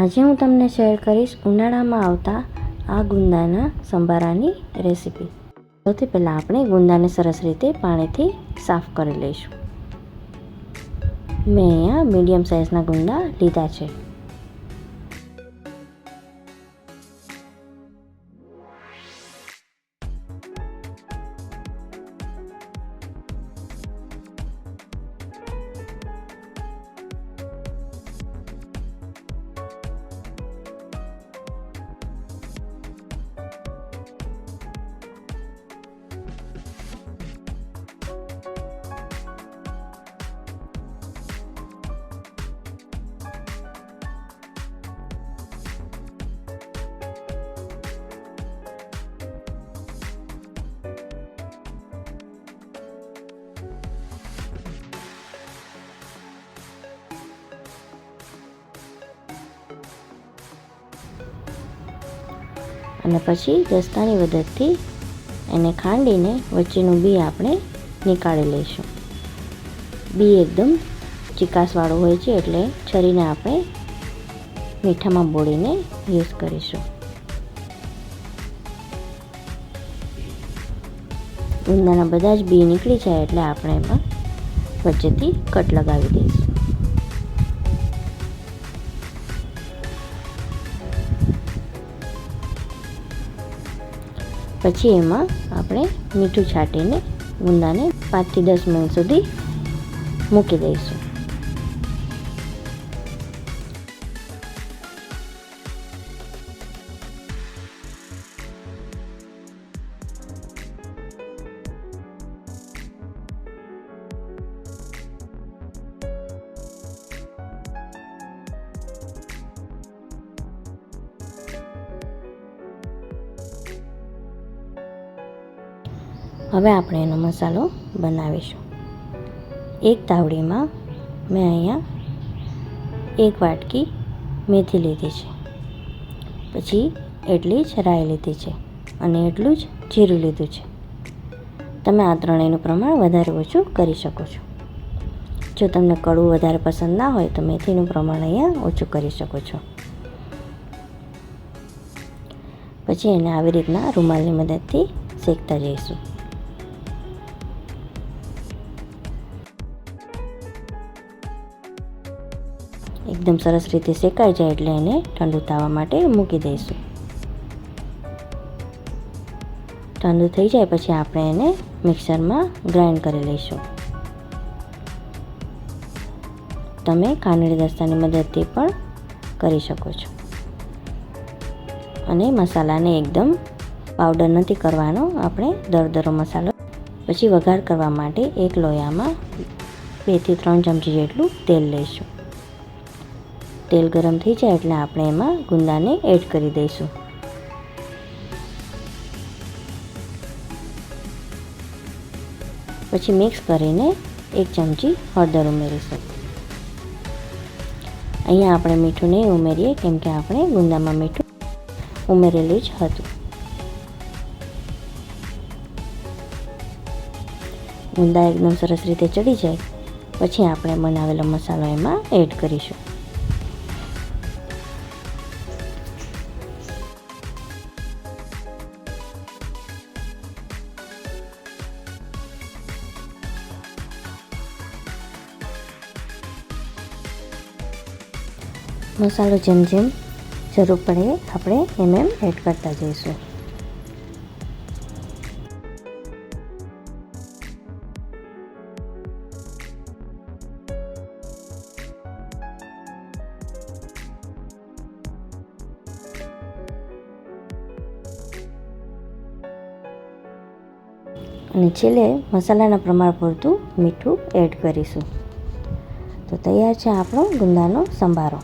આજે હું તમને શેર કરીશ ઉનાળામાં આવતા આ ગુંદાના સંભારાની રેસીપી. સૌથી પહેલાં આપણે ગુંદાને સરસ રીતે પાણીથી સાફ કરી લઈશું. મેં અહીંયા મીડિયમ સાઇઝના ગુંદા લીધા છે. અને પછી દસ્તાની મદદથી એને ખાંડીને વચ્ચેનું બી આપણે નીકાળી લઈશું. બી એકદમ ચીકાશવાળું હોય છે, એટલે છરીને આપણે મીઠામાં બોળીને યુઝ કરીશું. ગુંદાના બધા જ બી નીકળી જાય એટલે આપણે એમાં વચ્ચેથી કટ લગાવી દઈશું. પછી એમાં આપણે મીઠું છાંટીને ગુંદાને 5 થી 10 મિનિટ સુધી મૂકી દઈશું. હવે આપણે એનો મસાલો બનાવીશું. એક તાવડીમાં મેં અહીંયા 1 વાટકી મેથી લીધી છે, પછી એટલી જ રાઈ લીધી છે અને એટલું જ જીરું લીધું છે. તમે આ ત્રણેયનું પ્રમાણ વધારે ઓછું કરી શકો છો. જો તમને કડવું વધારે પસંદ ના હોય તો મેથીનું પ્રમાણ અહીંયા ઓછું કરી શકો છો. પછી એને આવી રીતના રૂમાલની મદદથી શેકતા જઈશું. એકદમ સરસ રીતે શેકાઈ જાય એટલે એને ઠંડુ થવા માટે મૂકી દઈશું. ઠંડુ થઈ જાય પછી આપણે એને મિક્સરમાં ગ્રાઇન્ડ કરી લઈશું. તમે ખાંડણી દસ્તાની મદદથી પણ કરી શકો છો. અને મસાલાને એકદમ પાવડર નથી કરવાનો, આપણે દરદરો મસાલો. પછી વઘાર કરવા માટે એક લોયામાં 2 થી 3 ચમચી જેટલું તેલ લઈશું. તેલ ગરમ થઈ જાય એટલે આપણે એમાં ગુંદાને એડ કરી દઈશું. પછી મિક્સ કરીને 1 ચમચી હળદર ઉમેરીશું. અહીંયા આપણે મીઠું નહીં ઉમેરીએ, કેમ કે આપણે ગુંદામાં મીઠું ઉમેરેલું જ હતું. ગુંદા એકદમ સરસ રીતે ચડી જાય પછી આપણે બનાવેલો મસાલો એમાં એડ કરીશું. મસાલો જેમ જેમ જરૂર પડે આપણે એમ એડ કરતા જઈશું. અને છેલ્લે મસાલાના પ્રમાણ પૂરતું મીઠું એડ કરીશું. તો તૈયાર છે આપણો ગુંદાનો સંભારો.